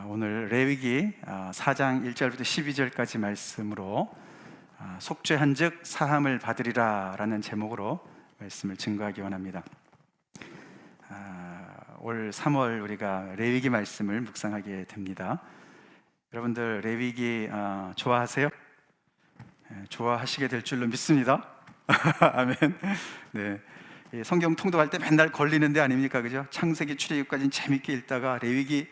오늘 레위기 4장 1절부터 12절까지 말씀으로 속죄한즉 사함을 받으리라 라는 제목으로 말씀을 증거하기 원합니다. 올 3월 우리가 레위기 말씀을 묵상하게 됩니다. 여러분들 레위기 좋아하세요? 좋아하시게 될 줄로 믿습니다. 아멘. 네. 성경 통독할 때 맨날 걸리는 데 아닙니까? 그죠? 창세기 출애굽까지는 재밌게 읽다가 레위기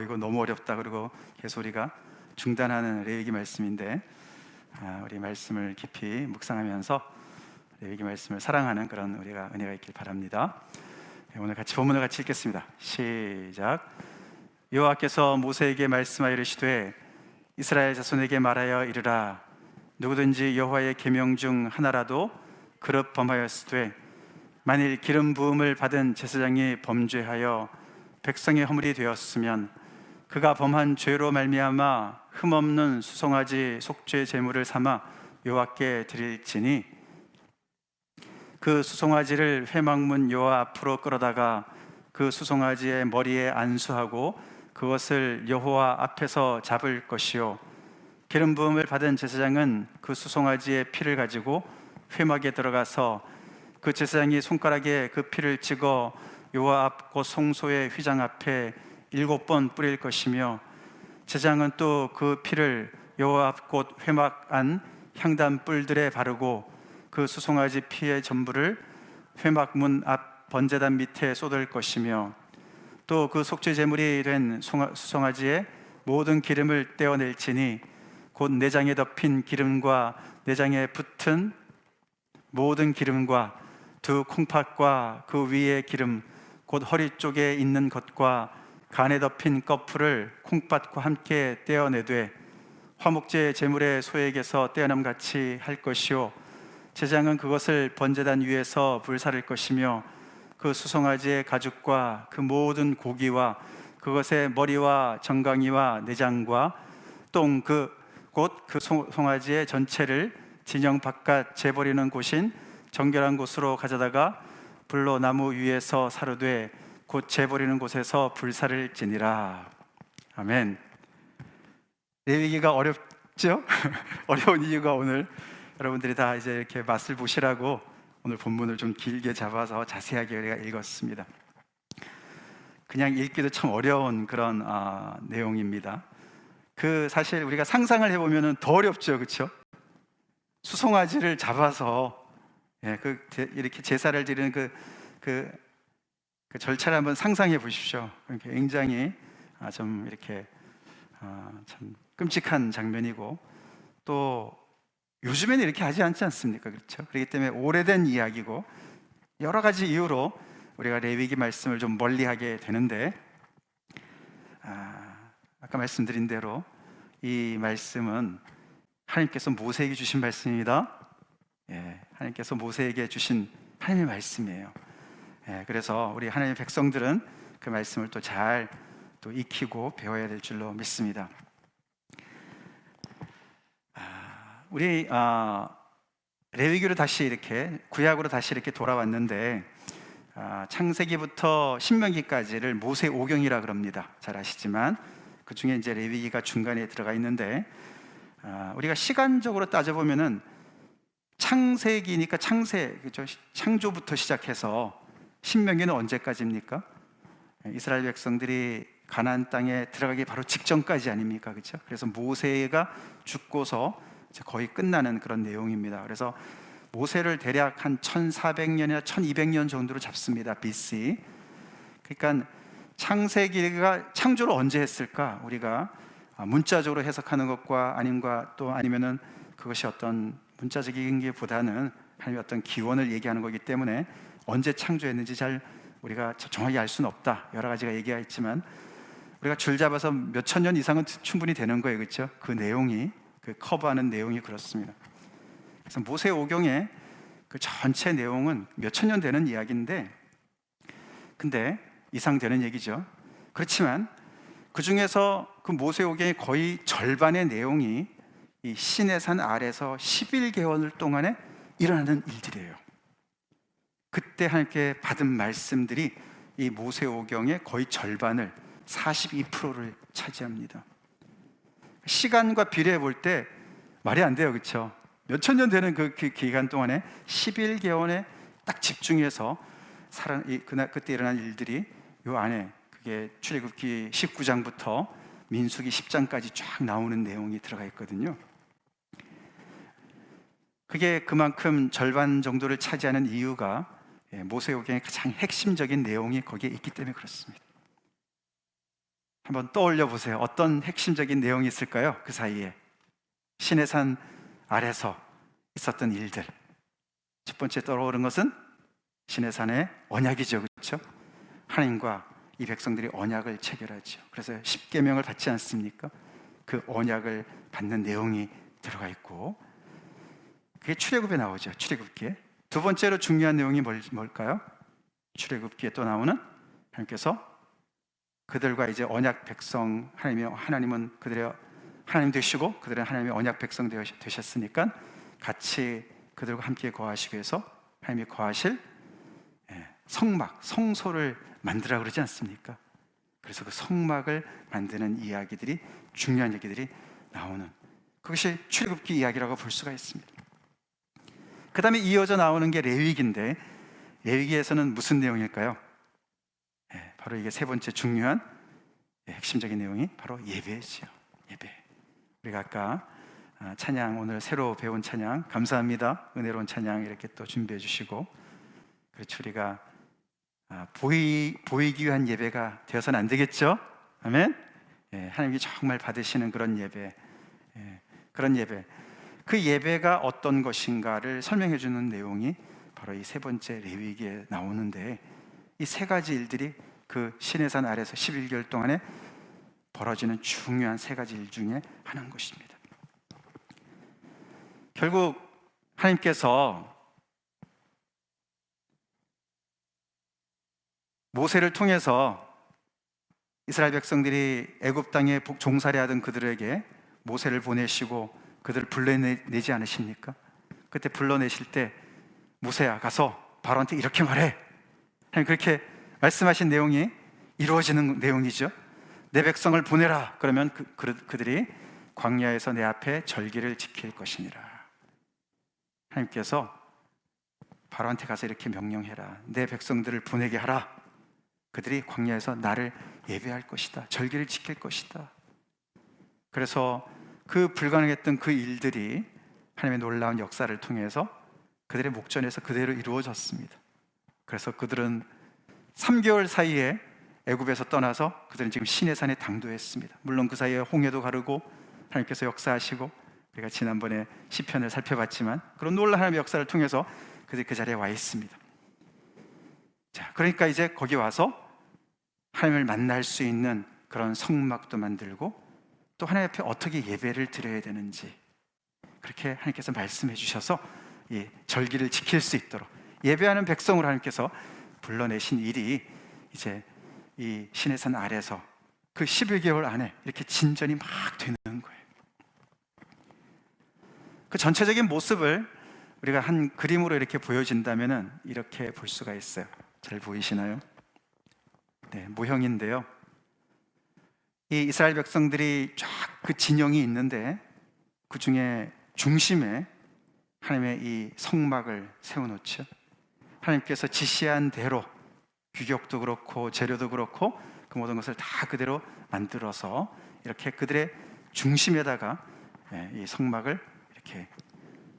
이거 너무 어렵다 그러고 계속 우리가 중단하는 레위기 말씀인데 우리 말씀을 깊이 묵상하면서 레위기 말씀을 사랑하는 그런 우리가 은혜가 있길 바랍니다. 오늘 같이 본문을 같이 읽겠습니다. 시작. 여호와께서 모세에게 말씀하여 이르시되 이스라엘 자손에게 말하여 이르라. 누구든지 여호와의 계명 중 하나라도 그릇 범하였으되 만일 기름 부음을 받은 제사장이 범죄하여 백성의 허물이 되었으면 그가 범한 죄로 말미암아 흠없는 수송아지 속죄 제물을 삼아 여호와께 드릴지니 그 수송아지를 회막문 여호와 앞으로 끌어다가 그 수송아지의 머리에 안수하고 그것을 여호와 앞에서 잡을 것이요 기름 부음을 받은 제사장은 그 수송아지의 피를 가지고 회막에 들어가서 그 제사장이 손가락에 그 피를 찍어 여호와 앞 곧 성소의 휘장 앞에 7번 뿌릴 것이며 제사장은 또 그 피를 여호와 앞 곧 회막 안 향단 뿔들에 바르고 그 수송아지 피의 전부를 회막 문 앞 번제단 밑에 쏟을 것이며 또 그 속죄 제물이 된 수송아지의 모든 기름을 떼어낼지니 곧 내장에 덮인 기름과 내장에 붙은 모든 기름과 두 콩팥과 그 위의 기름 곧 허리 쪽에 있는 것과 간에 덮인 꺼풀을 콩팥과 함께 떼어내되 화목제 제물의 소에게서 떼어남같이 할 것이요 제사장은 그것을 번제단 위에서 불사를 것이며 그 수송아지의 가죽과 그 모든 고기와 그것의 머리와 정강이와 내장과 똥 곧 그 송아지의 전체를 진영 바깥 재버리는 곳인 정결한 곳으로 가져다가 불로 나무 위에서 사르되 곧 재버리는 곳에서 불사를 지니라. 아멘. 레위기가 어렵죠? 어려운 이유가 오늘 여러분들이 다 이제 이렇게 맛을 보시라고 오늘 본문을 좀 길게 잡아서 자세하게 우리가 읽었습니다. 그냥 읽기도 참 어려운 그런 내용입니다. 사실 우리가 상상을 해보면 더 어렵죠, 그렇죠? 수송아지를 잡아서 이렇게 제사를 드리는 그 절차를 한번 상상해 보십시오. 굉장히 좀 이렇게 참 끔찍한 장면이고 또 요즘에는 이렇게 하지 않지 않습니까? 그렇죠? 그렇기 때문에 오래된 이야기고 여러 가지 이유로 우리가 레위기 말씀을 좀 멀리하게 되는데 아까 말씀드린 대로 이 말씀은 하나님께서 모세에게 주신 말씀입니다. 하나님께서 모세에게 주신 하나님의 말씀이에요. 그래서 우리 하나님의 백성들은 그 말씀을 또 잘 익히고 배워야 될 줄로 믿습니다. 우리 레위기로 다시 이렇게 구약으로 다시 이렇게 돌아왔는데 창세기부터 신명기까지를 모세 오경이라 그럽니다. 잘 아시지만 그 중에 이제 레위기가 중간에 들어가 있는데 우리가 시간적으로 따져보면은 창세기니까 그렇죠? 창조부터 시작해서 신명기는 언제까지입니까? 이스라엘 백성들이 가나안 땅에 들어가기 바로 직전까지 아닙니까? 그렇죠? 그래서 모세가 죽고서 이제 거의 끝나는 그런 내용입니다. 그래서 모세를 대략 한 1400년이나 1200년 정도로 잡습니다. BC. 그러니까 창세기가 창조를 언제 했을까? 우리가 문자적으로 해석하는 것과 아니면은 그것이 어떤 문자적인 게보다는 하나님의 어떤 기원을 얘기하는 거기 때문에 언제 창조했는지 잘 우리가 정확히 알 수는 없다. 여러 가지가 얘기가 있지만 우리가 줄 잡아서 몇천 년 이상은 충분히 되는 거예요, 그렇죠? 그 내용이 커버하는 내용이 그렇습니다. 그래서 모세 오경의 그 전체 내용은 몇천 년 되는 이야기인데, 근데 이상 되는 얘기죠. 그렇지만 그 중에서 그 모세 오경의 거의 절반의 내용이 이 시내산 아래서 11개월 동안에 일어나는 일들이에요. 그때 하나님께 받은 말씀들이 이 모세 오경의 거의 절반을 42%를 차지합니다. 시간과 비례해 볼 때 말이 안 돼요, 그렇죠? 몇천 년 되는 그 기간 동안에 11개월에 딱 집중해서 그때 일어난 일들이 요 안에, 그게 출애굽기 19장부터 민수기 10장까지 쫙 나오는 내용이 들어가 있거든요. 그게 그만큼 절반 정도를 차지하는 이유가 모세오경의 가장 핵심적인 내용이 거기에 있기 때문에 그렇습니다. 한번 떠올려 보세요. 어떤 핵심적인 내용이 있을까요? 그 사이에 시내산 아래서 있었던 일들. 첫 번째 떠오르는 것은 시내산의 언약이죠, 그렇죠? 하나님과 이 백성들이 언약을 체결하죠. 그래서 십계명을 받지 않습니까? 그 언약을 받는 내용이 들어가 있고, 그게 출애굽에 나오죠. 출애굽기에. 두 번째로 중요한 내용이 뭘까요? 출애굽기에 또 나오는, 하나님께서 그들과 이제 언약 백성, 하나님은 그들의 하나님 되시고 그들은 하나님의 언약 백성 되셨으니까 같이 그들과 함께 거하시기 위해서 하나님이 거하실 성막, 성소를 만들라 그러지 않습니까? 그래서 그 성막을 만드는 이야기들이, 중요한 얘기들이 나오는, 그것이 출애굽기 이야기라고 볼 수가 있습니다. 그 다음에 이어져 나오는 게 레위기인데, 레위기에서는 무슨 내용일까요? 바로 이게 세 번째 중요한 핵심적인 내용이 바로 예배지요. 예배. 우리가 아까 찬양, 오늘 새로 배운 찬양 감사합니다, 은혜로운 찬양 이렇게 또 준비해 주시고, 그렇죠. 우리가 보이기 위한 예배가 되어서는 안 되겠죠. 아멘. 하나님이 정말 받으시는 그런 예배, 그런 예배, 그 예배가 어떤 것인가를 설명해 주는 내용이 바로 이 세 번째 레위기에 나오는데, 이 세 가지 일들이 그 시내산 아래서 11개월 동안에 벌어지는 중요한 세 가지 일 중에 하나인 것입니다. 결국 하나님께서 모세를 통해서 이스라엘 백성들이 애굽 땅에 종살이하던 그들에게 모세를 보내시고 그들을 불러내지 않으십니까? 그때 불러내실 때 모세야, 가서 바로한테 이렇게 말해. 하나님 그렇게 말씀하신 내용이 이루어지는 내용이죠. 내 백성을 보내라. 그러면 그들이 광야에서 내 앞에 절기를 지킬 것이니라. 하나님께서 바로한테 가서 이렇게 명령해라. 내 백성들을 보내게 하라. 그들이 광야에서 나를 예배할 것이다. 절기를 지킬 것이다. 그래서 그 불가능했던 그 일들이 하나님의 놀라운 역사를 통해서 그들의 목전에서 그대로 이루어졌습니다. 그래서 그들은 3개월 사이에 애굽에서 떠나서 그들은 지금 시내산에 당도했습니다. 물론 그 사이에 홍해도 가르고 하나님께서 역사하시고, 우리가 지난번에 시편을 살펴봤지만 그런 놀라운 하나님의 역사를 통해서 그들이 그 자리에 와 있습니다. 자, 그러니까 이제 거기 와서 하나님을 만날 수 있는 그런 성막도 만들고, 또 하나님 앞에 어떻게 예배를 드려야 되는지 그렇게 하나님께서 말씀해 주셔서 이 절기를 지킬 수 있도록 예배하는 백성으로 하나님께서 불러내신 일이 이제 이 시내산 아래서 그 11개월 안에 이렇게 진전이 막 되는 거예요. 그 전체적인 모습을 우리가 한 그림으로 이렇게 보여진다면은 이렇게 볼 수가 있어요. 잘 보이시나요? 네, 모형인데요. 이 이스라엘 백성들이 쫙 그 진영이 있는데 그 중에 중심에 하나님의 이 성막을 세워놓죠. 하나님께서 지시한 대로 규격도 그렇고 재료도 그렇고 그 모든 것을 다 그대로 만들어서 이렇게 그들의 중심에다가 이 성막을 이렇게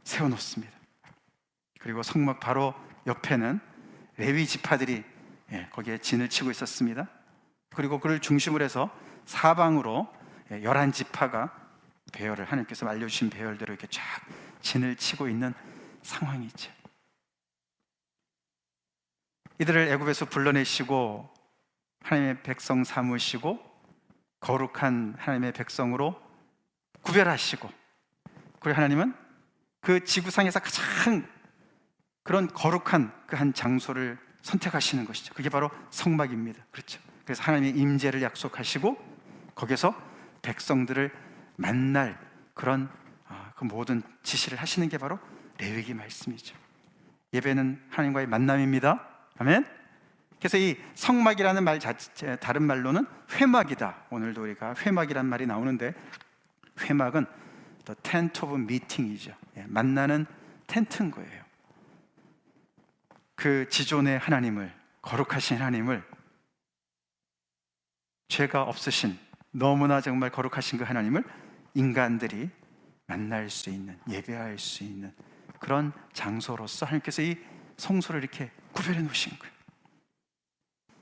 세워놓습니다. 그리고 성막 바로 옆에는 레위 지파들이 거기에 진을 치고 있었습니다. 그리고 그를 중심으로 해서 사방으로 11지파가 배열을, 하나님께서 알려주신 배열대로 이렇게 쫙 진을 치고 있는 상황이죠. 이들을 애굽에서 불러내시고 하나님의 백성 삼으시고 거룩한 하나님의 백성으로 구별하시고, 그리고 하나님은 그 지구상에서 가장 그런 거룩한 그 한 장소를 선택하시는 것이죠. 그게 바로 성막입니다. 그렇죠. 그래서 하나님의 임재를 약속하시고 거기서 백성들을 만날 그런 그 모든 지시를 하시는 게 바로 레위기 말씀이죠. 예배는 하나님과의 만남입니다. 아멘. 그래서 이 성막이라는 말 자체, 다른 말로는 회막이다. 오늘도 우리가 회막이란 말이 나오는데, 회막은 The Tent of Meeting이죠. 만나는 텐트인 거예요. 그 지존의 하나님을, 거룩하신 하나님을, 죄가 없으신, 너무나 정말 거룩하신 그 하나님을 인간들이 만날 수 있는, 예배할 수 있는 그런 장소로서 하나님께서 이 성소를 이렇게 구별해 놓으신 거예요.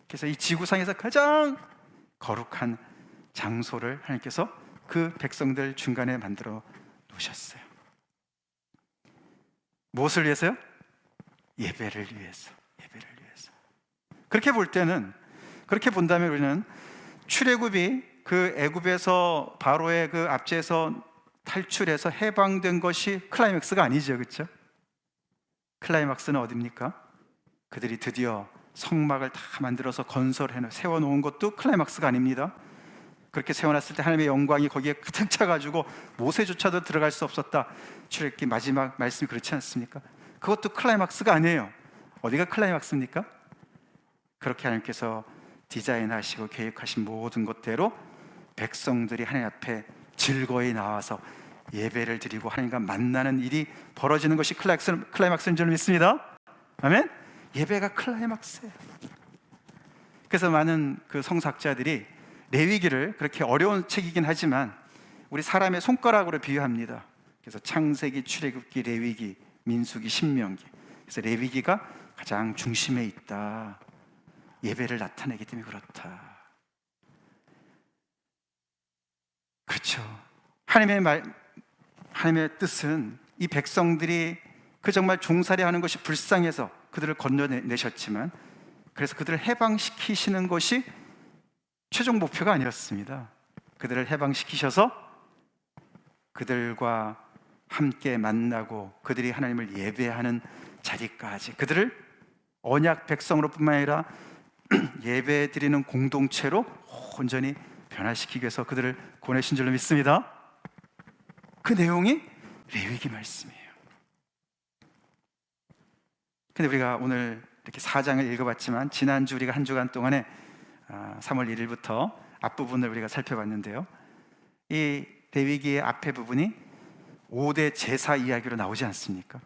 그래서 이 지구상에서 가장 거룩한 장소를 하나님께서 그 백성들 중간에 만들어 놓으셨어요. 무엇을 위해서요? 예배를 위해서. 예배를 위해서. 그렇게 볼 때는, 그렇게 본다면 우리는 출애굽이 그 애굽에서 바로의 그 압제에서 탈출해서 해방된 것이 클라이맥스가 아니죠, 그렇죠? 클라이막스는 어디입니까? 그들이 드디어 성막을 다 만들어서 건설해 세워놓은 것도 클라이막스가 아닙니다. 그렇게 세워놨을 때 하나님의 영광이 거기에 가득 차가지고 모세조차도 들어갈 수 없었다. 출애굽기 마지막 말씀이 그렇지 않습니까? 그것도 클라이막스가 아니에요. 어디가 클라이막스입니까? 그렇게 하나님께서 디자인하시고 계획하신 모든 것대로 백성들이 하나님 앞에 즐거이 나와서 예배를 드리고 하나님과 만나는 일이 벌어지는 것이 클라이막스인 줄 믿습니다. 아멘? 예배가 클라이막스예요. 그래서 많은 그 성사학자들이 레위기를, 그렇게 어려운 책이긴 하지만 우리 사람의 손가락으로 비유합니다. 그래서 창세기, 출애굽기, 레위기, 민수기, 신명기. 그래서 레위기가 가장 중심에 있다. 예배를 나타내기 때문에 그렇다. 그렇죠. 하나님의 뜻은 이 백성들이 그 정말 종살이 하는 것이 불쌍해서 그들을 건져내셨지만, 그래서 그들을 해방시키시는 것이 최종 목표가 아니었습니다. 그들을 해방시키셔서 그들과 함께 만나고 그들이 하나님을 예배하는 자리까지, 그들을 언약 백성으로 뿐만 아니라 예배 드리는 공동체로 온전히 변화시키기 위해서 그들을 보내신 줄로 믿습니다. 그 내용이 레위기 말씀이에요. 근데 우리가 오늘 이렇게 4장을 읽어봤지만, 지난주 우리가 한 주간 동안에 3월 1일부터 앞부분을 우리가 살펴봤는데요, 이 레위기의 앞에 부분이 5대 제사 이야기로 나오지 않습니까?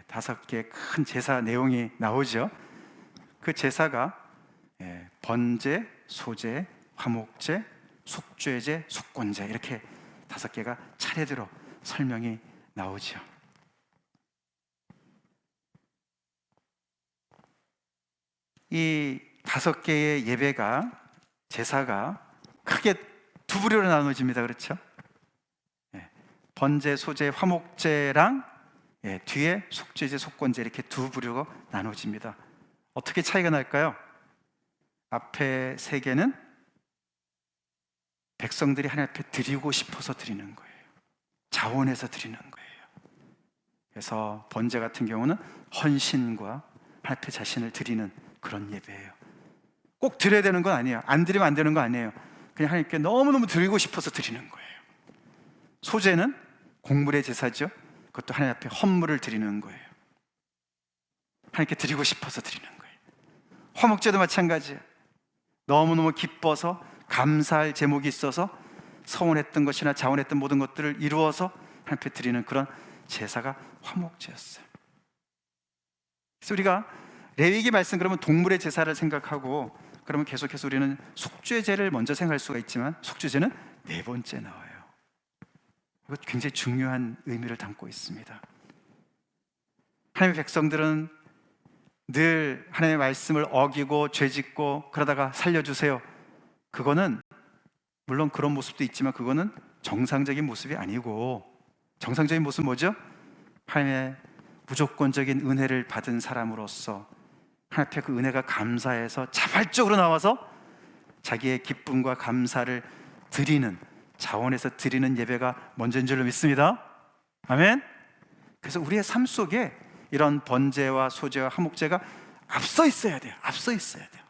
5개 큰 제사 내용이 나오죠. 그 제사가 번제, 소제, 화목제, 속죄제, 속건제, 이렇게 5개가 차례대로 설명이 나오죠. 이 5개의 예배가, 제사가 크게 두 부류로 나눠집니다. 그렇죠? 번제, 소제, 화목제랑 뒤에 속죄제, 속건제, 이렇게 두 부류가 나눠집니다. 어떻게 차이가 날까요? 앞에 3개는 백성들이 하나님 앞에 드리고 싶어서 드리는 거예요. 자원해서 드리는 거예요. 그래서 번제 같은 경우는 헌신과 하나님 앞에 자신을 드리는 그런 예배예요. 꼭 드려야 되는 건 아니에요. 안 드리면 안 되는 거 아니에요. 그냥 하나님께 너무너무 드리고 싶어서 드리는 거예요. 소제는 곡물의 제사죠. 그것도 하나님 앞에 헌물을 드리는 거예요. 하나님께 드리고 싶어서 드리는 거예요. 화목제도 마찬가지예요. 너무너무 기뻐서 감사할 제목이 있어서 서원했던 것이나 자원했던 모든 것들을 이루어서 하나님 앞에 드리는 그런 제사가 화목제였어요. 그래서 우리가 레위기 말씀 그러면 동물의 제사를 생각하고, 그러면 계속해서 우리는 속죄제를 먼저 생각할 수가 있지만, 속죄제는 4번째 나와요. 이것 굉장히 중요한 의미를 담고 있습니다. 하나님의 백성들은 늘 하나님의 말씀을 어기고 죄짓고 그러다가 살려주세요, 그거는 물론 그런 모습도 있지만 그거는 정상적인 모습이 아니고, 정상적인 모습은 뭐죠? 하나님의 무조건적인 은혜를 받은 사람으로서 하나님 앞에 그 은혜가 감사해서 자발적으로 나와서 자기의 기쁨과 감사를 드리는, 자원해서 드리는 예배가 먼저인 줄로 믿습니다. 아멘. 그래서 우리의 삶 속에 이런 번제와 소제와 화목제가 앞서 있어야 돼요. 앞서 있어야 돼요.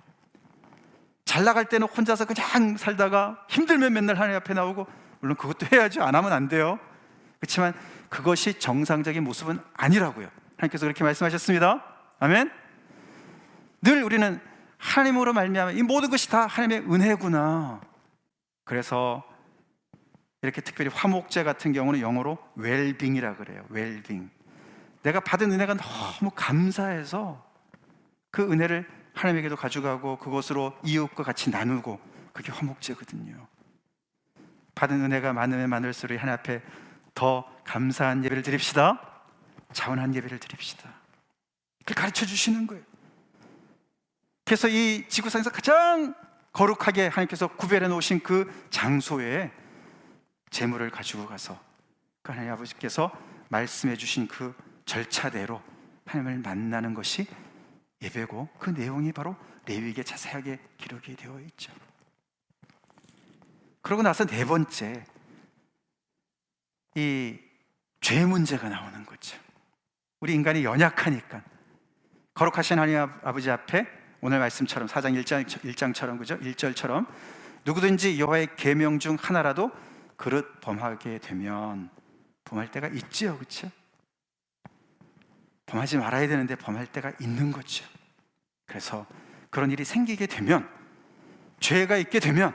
잘 나갈 때는 혼자서 그냥 살다가 힘들면 맨날 하나님 앞에 나오고, 물론 그것도 해야죠. 안 하면 안 돼요. 그렇지만 그것이 정상적인 모습은 아니라고요. 하나님께서 그렇게 말씀하셨습니다. 아멘. 늘 우리는 하나님으로 말미암아 이 모든 것이 다 하나님의 은혜구나. 그래서 이렇게 특별히 화목제 같은 경우는 영어로 웰빙이라 그래요. 웰빙. 내가 받은 은혜가 너무 감사해서 그 은혜를 하나님에게도 가져가고 그것으로 이웃과 같이 나누고, 그게 화목제거든요. 받은 은혜가 많으면 많을수록 하나님 앞에 더 감사한 예배를 드립시다. 자원한 예배를 드립시다. 그걸 가르쳐 주시는 거예요. 그래서 이 지구상에서 가장 거룩하게 하나님께서 구별해 놓으신 그 장소에 제물을 가지고 가서 그 하나님 아버지께서 말씀해 주신 그 절차대로 하나님을 만나는 것이 예배고, 그 내용이 바로 레위기에 자세하게 기록이 되어 있죠. 그러고 나서 네 번째, 이 죄 문제가 나오는 거죠. 우리 인간이 연약하니까 거룩하신 하나님 아버지 앞에 오늘 말씀처럼 4장 1장처럼 그죠? 1절처럼 누구든지 여호와의 계명 중 하나라도 그릇 범하게 되면, 범할 때가 있지요, 그렇죠? 범하지 말아야 되는데 범할 때가 있는 거죠. 그래서 그런 일이 생기게 되면, 죄가 있게 되면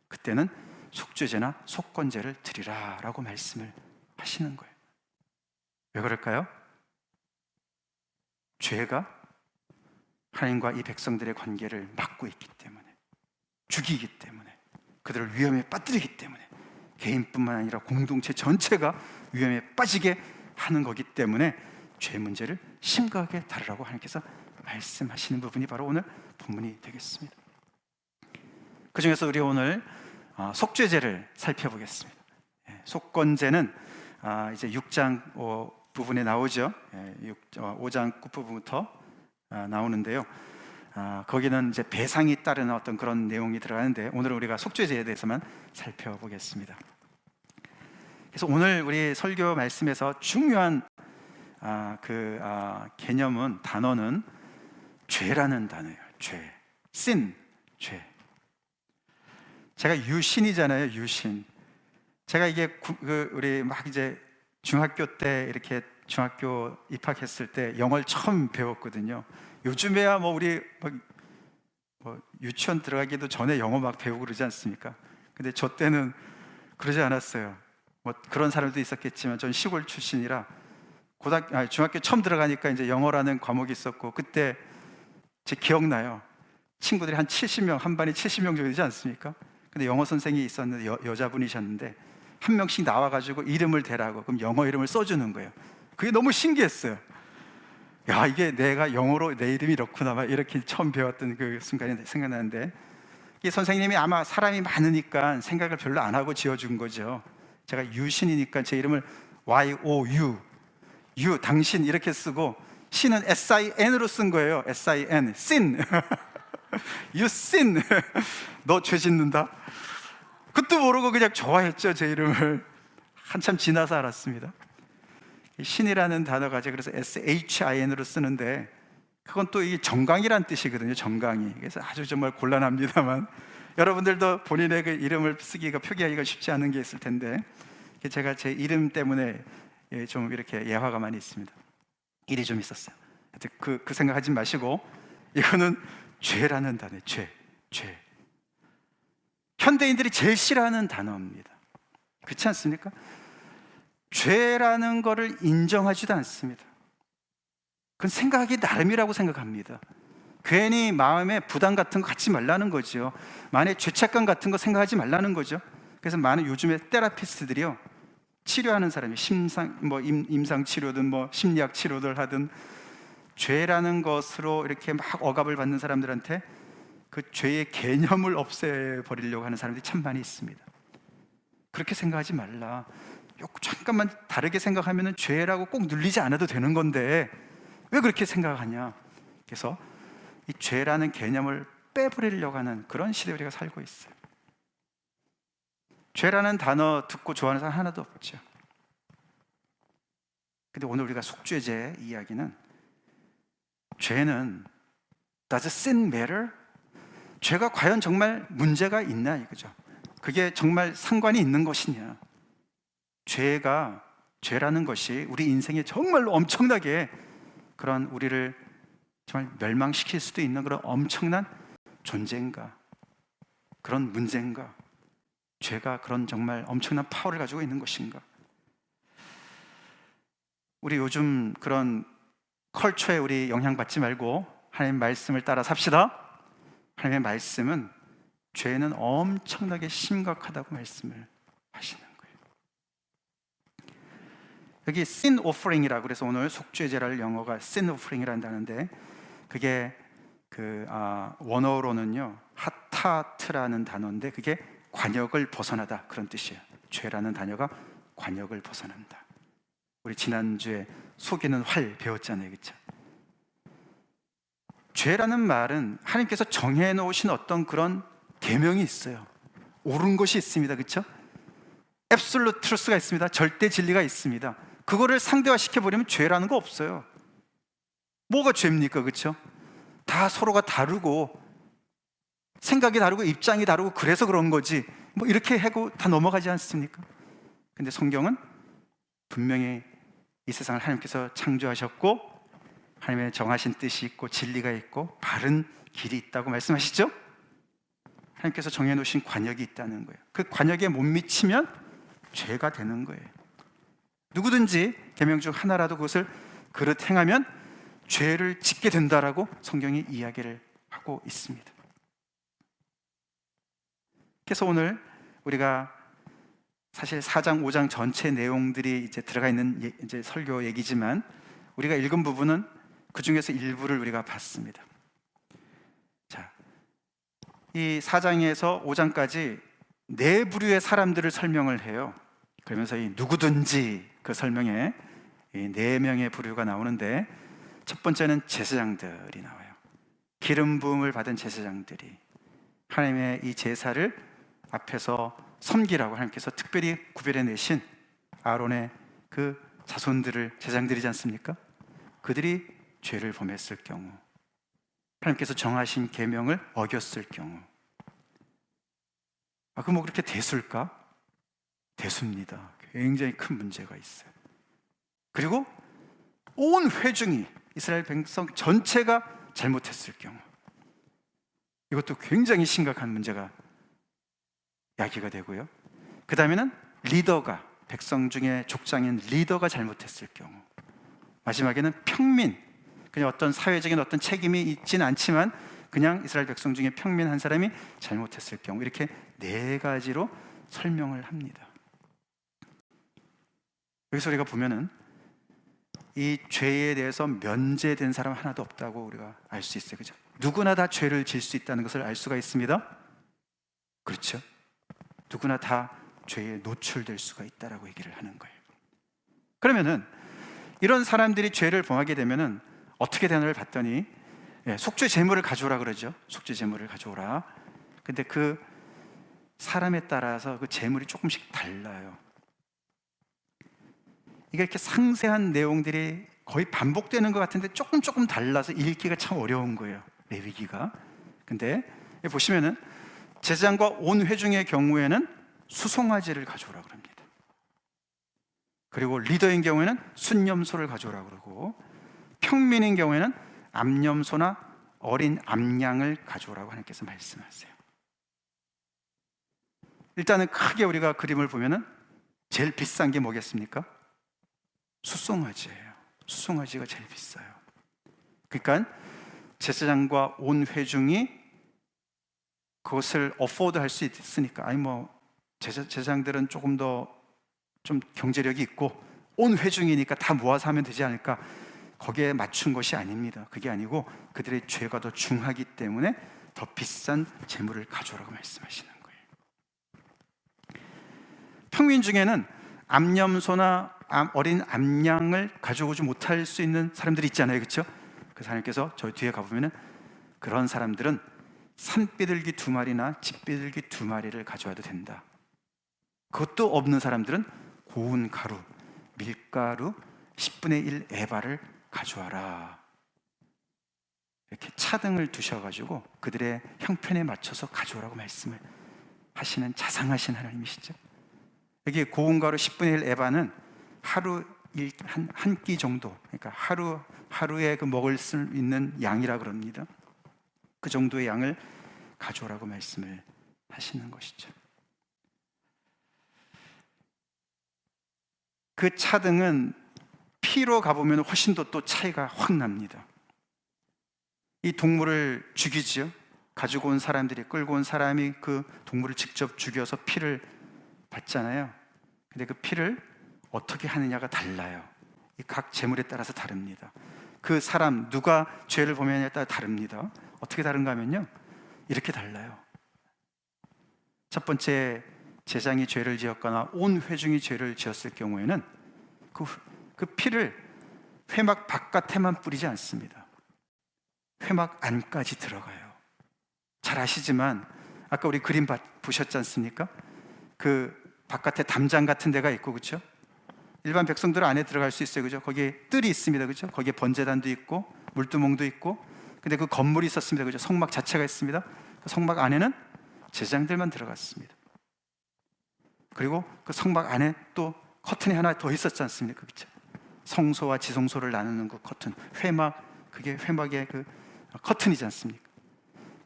그때는 속죄제나 속건제를 드리라 라고 말씀을 하시는 거예요. 왜 그럴까요? 죄가 하나님과 이 백성들의 관계를 막고 있기 때문에, 죽이기 때문에, 그들을 위험에 빠뜨리기 때문에, 개인뿐만 아니라 공동체 전체가 위험에 빠지게 하는 거기 때문에 죄 문제를 심각하게 다루라고 하나님께서 말씀하시는 부분이 바로 오늘 본문이 되겠습니다. 그 중에서 우리 오늘 속죄제를 살펴보겠습니다. 속건제는 이제 6장 부분에 나오죠. 5장 끝부분부터 나오는데요. 거기는 이제 배상이 따르는 어떤 그런 내용이 들어가는데, 오늘은 우리가 속죄제에 대해서만 살펴보겠습니다. 그래서 오늘 우리 설교 말씀에서 중요한 개념은, 단어는 죄라는 단어예요. 죄, sin, 죄. 제가 유신이잖아요, 유신. 제가 이게 우리 막 이제 중학교 때 이렇게 중학교 입학했을 때 영어를 처음 배웠거든요. 요즘에야 뭐 우리 뭐 유치원 들어가기도 전에 영어 막 배우고 그러지 않습니까? 근데 저 때는 그러지 않았어요. 뭐 그런 사람도 있었겠지만 전 시골 출신이라 중학교 처음 들어가니까 이제 영어라는 과목이 있었고, 그때 제 기억나요. 친구들이 한 70명, 한 반이 70명 정도 되지 않습니까? 근데 영어 선생님이 있었는데 여자분이셨는데 한 명씩 나와가지고 이름을 대라고, 그럼 영어 이름을 써주는 거예요. 그게 너무 신기했어요. 야, 이게 내가 영어로 내 이름이 이렇구나, 막 이렇게 처음 배웠던 그 순간이 생각나는데, 이 선생님이 아마 사람이 많으니까 생각을 별로 안 하고 지어준 거죠. 제가 유신이니까 제 이름을 Y-O-U, 유, 당신 이렇게 쓰고, 신은 S-I-N으로 쓴 거예요. S-I-N, sin. You sin. 너 죄 짓는다. 그것도 모르고 그냥 좋아했죠, 제 이름을. 한참 지나서 알았습니다. 신이라는 단어가 그래서 S-H-I-N으로 쓰는데, 그건 또 이게 정강이란 뜻이거든요. 정강이. 그래서 아주 정말 곤란합니다만, 여러분들도 본인의 그 이름을 쓰기가, 표기하기가 쉽지 않은 게 있을 텐데, 제가 제 이름 때문에 좀 이렇게 예화가 많이 있습니다. 일이 좀 있었어요. 그 생각하지 마시고, 이거는 죄라는 단어예요. 죄. 현대인들이 제일 싫어하는 단어입니다. 그렇지 않습니까? 죄라는 거를 인정하지도 않습니다. 그건 생각하기 나름이라고 생각합니다. 괜히 마음에 부담 같은 거 갖지 말라는 거죠. 만에 죄책감 같은 거 생각하지 말라는 거죠. 그래서 많은 요즘에 테라피스트들이요, 치료하는 사람이 임상 치료든 뭐 심리학 치료를 하든, 죄라는 것으로 이렇게 막 억압을 받는 사람들한테 그 죄의 개념을 없애버리려고 하는 사람들이 참 많이 있습니다. 그렇게 생각하지 말라. 잠깐만 다르게 생각하면 죄라고 꼭 눌리지 않아도 되는 건데 왜 그렇게 생각하냐. 그래서 이 죄라는 개념을 빼버리려고 하는 그런 시대에 우리가 살고 있어요. 죄라는 단어 듣고 좋아하는 사람 하나도 없죠. 근데 오늘 우리가 속죄제 이야기는, 죄는 Does sin matter? 죄가 과연 정말 문제가 있나 이거죠. 그게 정말 상관이 있는 것이냐. 죄라는 것이 우리 인생에 정말로 엄청나게 그런 우리를 정말 멸망시킬 수도 있는 그런 엄청난 존재인가? 그런 문제인가? 죄가 그런 정말 엄청난 파워를 가지고 있는 것인가? 우리 요즘 그런 컬처에 우리 영향받지 말고 하나님의 말씀을 따라 삽시다. 하나님의 말씀은 죄는 엄청나게 심각하다고 말씀을 하시는 거예요. 여기 sin offering이라고 그래서 오늘 속죄제를 영어가 sin offering이란다는데 그게 원어로는요 하타트라는 단어인데 그게 관역을 벗어나다 그런 뜻이에요. 죄라는 단어가 관역을 벗어난다. 우리 지난주에 속이는 활 배웠잖아요, 그렇죠? 죄라는 말은 하나님께서 정해 놓으신 어떤 그런 계명이 있어요. 옳은 것이 있습니다, 그렇죠? absolute truth가 있습니다. 절대 진리가 있습니다. 그거를 상대화시켜 버리면 죄라는 거 없어요. 뭐가 죄입니까, 그렇죠? 다 서로가 다르고 생각이 다르고 입장이 다르고 그래서 그런 거지 뭐 이렇게 하고 다 넘어가지 않습니까? 근데 성경은 분명히 이 세상을 하나님께서 창조하셨고 하나님의 정하신 뜻이 있고 진리가 있고 바른 길이 있다고 말씀하시죠? 하나님께서 정해놓으신 관역이 있다는 거예요. 그 관역에 못 미치면 죄가 되는 거예요. 누구든지 계명 중 하나라도 그것을 그릇 행하면 죄를 짓게 된다라고 성경이 이야기를 하고 있습니다. 그래서 오늘 우리가 사실 4장, 5장 전체 내용들이 이제 들어가 있는 이제 설교 얘기지만 우리가 읽은 부분은 그 중에서 일부를 우리가 봤습니다. 자, 이 4장에서 5장까지 네 부류의 사람들을 설명을 해요. 그러면서 이 누구든지 그 설명에 이 네 명의 부류가 나오는데 첫 번째는 제사장들이 나와요. 기름 부음을 받은 제사장들이 하나님의 이 제사를 앞에서 섬기라고 하나님께서 특별히 구별해 내신 아론의 그 자손들을 제사장들이지 않습니까? 그들이 죄를 범했을 경우 하나님께서 정하신 계명을 어겼을 경우 그 뭐 그렇게 대수일까? 대수입니다. 굉장히 큰 문제가 있어요. 그리고 온 회중이 이스라엘 백성 전체가 잘못했을 경우 이것도 굉장히 심각한 문제가 야기가 되고요. 그 다음에는 리더가 백성 중에 족장인 리더가 잘못했을 경우 마지막에는 평민 그냥 어떤 사회적인 어떤 책임이 있지는 않지만 그냥 이스라엘 백성 중에 평민 한 사람이 잘못했을 경우 이렇게 네 가지로 설명을 합니다. 여기서 우리가 보면은 이 죄에 대해서 면제된 사람 하나도 없다고 우리가 알 수 있어요. 그죠? 누구나 다 죄를 질 수 있다는 것을 알 수가 있습니다. 그렇죠? 누구나 다 죄에 노출될 수가 있다라고 얘기를 하는 거예요. 그러면은 이런 사람들이 죄를 범하게 되면은 어떻게 되는를 봤더니 속죄 제물을 가져오라 그러죠. 속죄 제물을 가져오라. 근데 그 사람에 따라서 그 제물이 조금씩 달라요. 이게 이렇게 상세한 내용들이 거의 반복되는 것 같은데 조금 달라서 읽기가 참 어려운 거예요. 레위기가. 근데 보시면은 제사장과 온 회중의 경우에는 수송아지를 가져오라 그럽니다. 그리고 리더인 경우에는 순념소를 가져오라 그러고 평민인 경우에는 암염소나 어린 암양을 가져오라고 하나님께서 말씀하세요. 일단은 크게 우리가 그림을 보면은 제일 비싼 게 뭐겠습니까? 수송아지예요. 수송아지가 제일 비싸요. 그러니까 제사장과 온 회중이 그것을 어포드 할 수 있으니까 아니 뭐 제사장들은 조금 더 좀 경제력이 있고 온 회중이니까 다 모아서 하면 되지 않을까 거기에 맞춘 것이 아닙니다. 그게 아니고 그들의 죄가 더 중하기 때문에 더 비싼 재물을 가져오라고 말씀하시는 거예요. 평민 중에는 암염소나 어린 암양을 가져오지 못할 수 있는 사람들이 있잖아요, 그렇죠? 그래서 하나님께서 저희 뒤에 가보면은 그런 사람들은 산비둘기 2마리나 집비둘기 2마리를 가져와도 된다. 그것도 없는 사람들은 고운 가루, 밀가루 10분의 1 에바를 가져와라. 이렇게 차등을 두셔가지고 그들의 형편에 맞춰서 가져오라고 말씀을 하시는 자상하신 하나님이시죠. 여기 고운 가루 10분의 1 에바는 하루 한 끼 정도, 그러니까 하루에 그 먹을 수 있는 양이라 그럽니다. 그 정도의 양을 가져오라고 말씀을 하시는 것이죠. 그 차등은 피로 가보면 훨씬 더 또 차이가 확 납니다. 이 동물을 죽이지요. 가지고 온 사람들이, 끌고 온 사람이 그 동물을 직접 죽여서 피를 받잖아요. 근데 그 피를 어떻게 하느냐가 달라요. 이 각 제물에 따라서 다릅니다. 그 사람 누가 죄를 범했냐에 따라 다릅니다. 어떻게 다른가 하면요, 이렇게 달라요. 첫 번째, 제장이 죄를 지었거나 온 회중이 죄를 지었을 경우에는 그 피를 회막 바깥에만 뿌리지 않습니다. 회막 안까지 들어가요. 잘 아시지만 아까 우리 그림 보셨지 않습니까? 그 바깥에 담장 같은 데가 있고, 그렇죠? 일반 백성들은 안에 들어갈 수 있어요, 그죠? 거기에 뜰이 있습니다, 그죠? 거기에 번제단도 있고 물두멍도 있고. 근데 그 건물이 있었습니다, 그죠? 성막 자체가 있습니다. 그 성막 안에는 제장들만 들어갔습니다. 그리고 그 성막 안에 또 커튼이 하나 더 있었지 않습니까, 그죠? 성소와 지성소를 나누는 그 커튼, 회막, 그게 회막의 그 커튼이지 않습니까?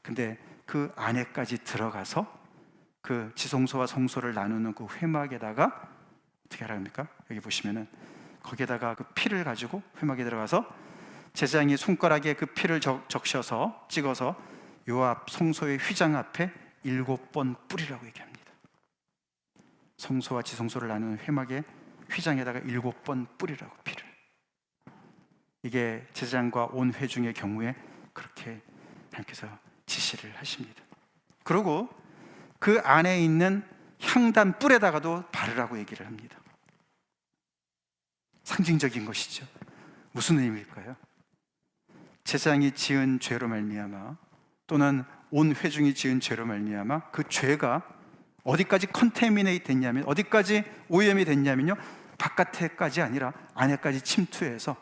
근데 그 안에까지 들어가서 그 지성소와 성소를 나누는 그 회막에다가 어떻게 하랍니까? 여기 보시면은 거기에다가 그 피를 가지고 회막에 들어가서 제사장이 손가락에 그 피를 적셔서 찍어서 요 앞 성소의 휘장 앞에 7번 뿌리라고 얘기합니다. 성소와 지성소를 나누는 회막의 휘장에다가 7번 뿌리라고, 피를. 이게 제사장과 온 회중의 경우에 그렇게 하나님께서 지시를 하십니다. 그리고 그 안에 있는 향단 뿔에다가도 바르라고 얘기를 합니다. 상징적인 것이죠. 무슨 의미일까요? 제사장이 지은 죄로 말미암아, 또는 온 회중이 지은 죄로 말미암아 그 죄가 어디까지 컨테미네이트 됐냐면, 어디까지 오염이 됐냐면요, 바깥에까지 아니라 안에까지 침투해서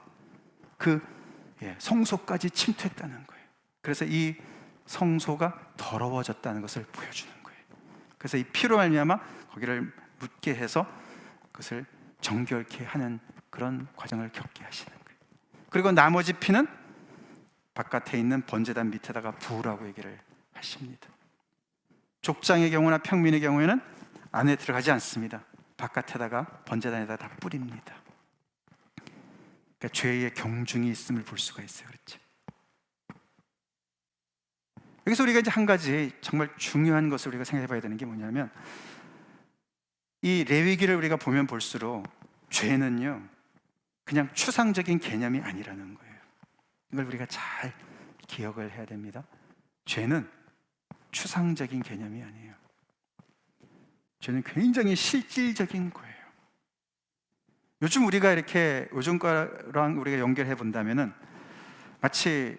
그 성소까지 침투했다는 거예요. 그래서 이 성소가 더러워졌다는 것을 보여주는 거예요. 그래서 이 피로 말미암아 거기를 묻게 해서 그것을 정결케 하는 그런 과정을 겪게 하시는 거예요. 그리고 나머지 피는 바깥에 있는 번제단 밑에다가 부으라고 얘기를 하십니다. 족장의 경우나 평민의 경우에는 안에 들어가지 않습니다. 바깥에다가 번제단에다 다 뿌립니다. 그러니까 죄의 경중이 있음을 볼 수가 있어요. 그렇죠? 여기서 우리가 이제 한 가지 정말 중요한 것을 우리가 생각해 봐야 되는 게 뭐냐면, 이 레위기를 우리가 보면 볼수록 죄는요 그냥 추상적인 개념이 아니라는 거예요. 이걸 우리가 잘 기억을 해야 됩니다. 죄는 추상적인 개념이 아니에요. 죄는 굉장히 실질적인 거예요. 요즘 우리가 이렇게 요즘 거랑 우리가 연결해 본다면은 마치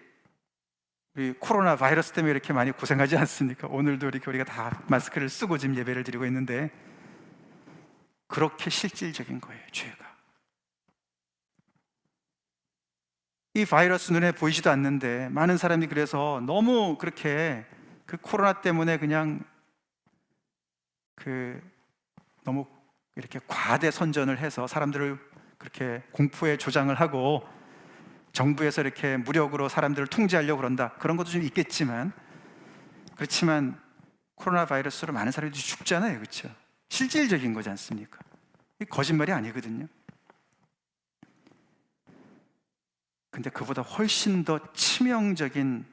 우리 코로나 바이러스 때문에 이렇게 많이 고생하지 않습니까? 오늘도 이렇게 우리가 다 마스크를 쓰고 지금 예배를 드리고 있는데, 그렇게 실질적인 거예요, 죄가. 이 바이러스 눈에 보이지도 않는데 많은 사람이 그래서 너무 그렇게 그 코로나 때문에 그냥 너무 이렇게 과대 선전을 해서 사람들을 그렇게 공포에 조장을 하고 정부에서 이렇게 무력으로 사람들을 통제하려고 그런다, 그런 것도 좀 있겠지만, 그렇지만 코로나 바이러스로 많은 사람들이 죽잖아요, 그렇죠? 실질적인 거지 않습니까? 이 거짓말이 아니거든요. 근데 그보다 훨씬 더 치명적인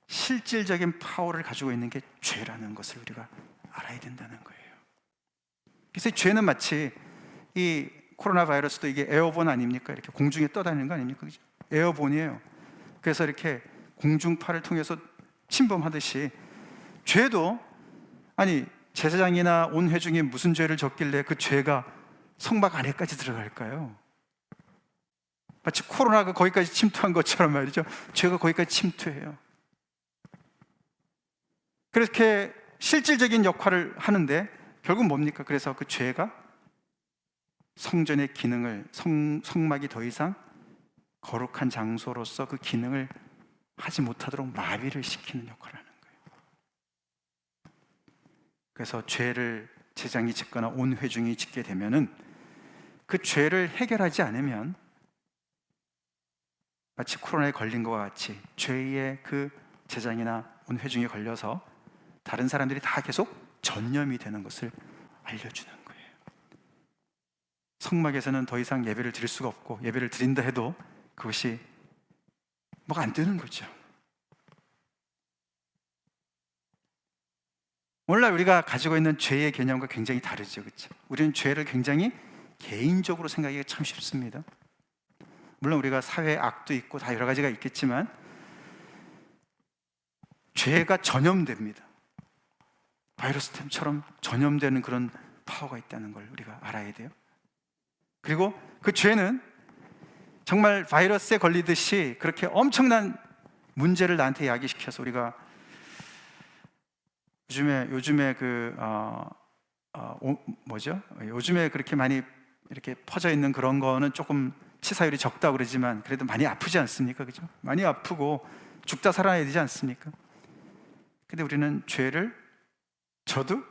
실질적인 파워를 가지고 있는 게 죄라는 것을 우리가 알아야 된다는 거예요. 그래서 죄는 마치 이 코로나 바이러스도 이게 에어본 아닙니까? 이렇게 공중에 떠다니는 거 아닙니까? 그죠? 에어본이에요. 그래서 이렇게 공중파를 통해서 침범하듯이 죄도, 아니 제사장이나 온 회중이 무슨 죄를 졌길래 그 죄가 성막 안에까지 들어갈까요? 마치 코로나가 거기까지 침투한 것처럼 말이죠. 죄가 거기까지 침투해요. 그렇게 실질적인 역할을 하는데 결국 뭡니까? 그래서 그 죄가 성전의 기능을, 성막이 더 이상 거룩한 장소로서 그 기능을 하지 못하도록 마비를 시키는 역할을 하는 거예요. 그래서 죄를 제장이 짓거나 온 회중이 짓게 되면은 그 죄를 해결하지 않으면 마치 코로나에 걸린 것과 같이 죄의 그 제장이나 온 회중이 걸려서 다른 사람들이 다 계속 전염이 되는 것을 알려주는 거예요. 성막에서는 더 이상 예배를 드릴 수가 없고, 예배를 드린다 해도 그것이 뭐가 안 되는 거죠. 오늘날 우리가 가지고 있는 죄의 개념과 굉장히 다르죠, 그렇죠? 우리는 죄를 굉장히 개인적으로 생각하기가 참 쉽습니다. 물론 우리가 사회의 악도 있고 다 여러 가지가 있겠지만 죄가 전염됩니다. 바이러스템처럼 전염되는 그런 파워가 있다는 걸 우리가 알아야 돼요. 그리고 그 죄는 정말 바이러스에 걸리듯이 그렇게 엄청난 문제를 나한테 야기시켜서 우리가 요즘에 요즘에 그렇게 많이 이렇게 퍼져 있는 그런 거는 조금 치사율이 적다 그러지만 그래도 많이 아프지 않습니까? 그죠? 많이 아프고 죽다 살아나야 되지 않습니까? 근데 우리는 죄를, 저도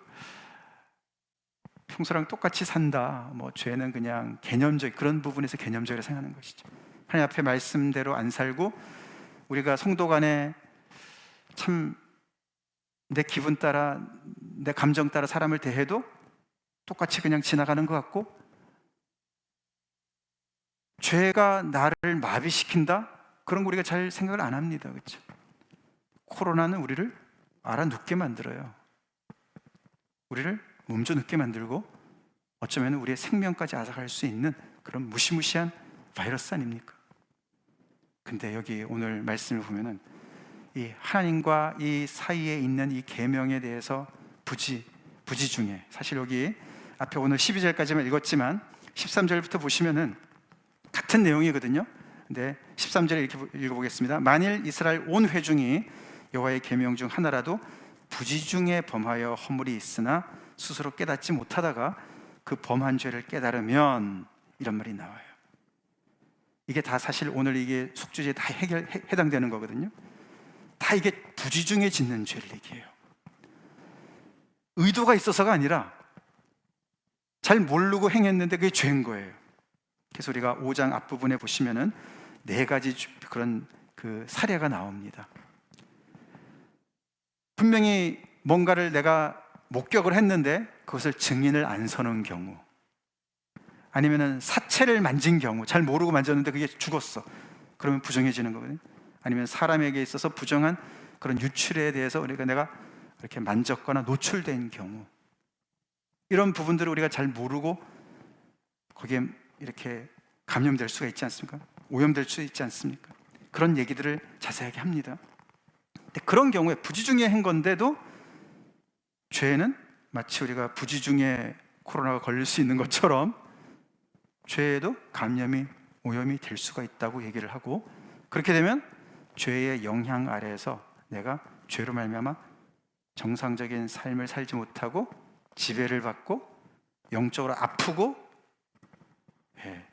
평소랑 똑같이 산다, 죄는 그냥 개념적, 그런 부분에서 개념적으로 생각하는 것이죠. 하나님 앞에 말씀대로 안 살고 우리가 성도 간에 참 내 기분 따라, 내 감정 따라 사람을 대해도 똑같이 그냥 지나가는 것 같고, 죄가 나를 마비시킨다? 그런 거 우리가 잘 생각을 안 합니다. 그렇죠? 코로나는 우리를 알아눕게 만들어요. 우리를 몸져 눕게 만들고 어쩌면 우리의 생명까지 앗아갈 수 있는 그런 무시무시한 바이러스 아닙니까? 근데 여기 오늘 말씀을 보면은 이 하나님과 이 사이에 있는 이 계명에 대해서 부지 중에, 사실 여기 앞에 오늘 12절까지만 읽었지만 13절부터 보시면은 같은 내용이거든요. 근데 13절에 이렇게 읽어보겠습니다. 만일 이스라엘 온 회중이 여호와의 계명 중 하나라도 부지 중에 범하여 허물이 있으나 스스로 깨닫지 못하다가 그 범한 죄를 깨달으면, 이런 말이 나와요. 이게 다 사실 오늘 이게 속주제에 다 해당되는 거거든요. 다 이게 부지 중에 짓는 죄를 얘기해요. 의도가 있어서가 아니라 잘 모르고 행했는데 그게 죄인 거예요. 그래서 우리가 5장 앞부분에 보시면은 4가지 그런 그 사례가 나옵니다. 분명히 뭔가를 내가 목격을 했는데 그것을 증인을 안 서는 경우, 아니면은 사체를 만진 경우, 잘 모르고 만졌는데 그게 죽었어. 그러면 부정해지는 거거든요. 아니면 사람에게 있어서 부정한 그런 유출에 대해서 내가 이렇게 만졌거나 노출된 경우, 이런 부분들을 우리가 잘 모르고 거기에 이렇게 감염될 수가 있지 않습니까? 오염될 수 있지 않습니까? 그런 얘기들을 자세하게 합니다. 근데 그런 경우에 부지 중에 한 건데도 죄는 마치 우리가 부지 중에 코로나가 걸릴 수 있는 것처럼 죄에도 감염이, 오염이 될 수가 있다고 얘기를 하고, 그렇게 되면 죄의 영향 아래에서 내가 죄로 말미암아 정상적인 삶을 살지 못하고 지배를 받고 영적으로 아프고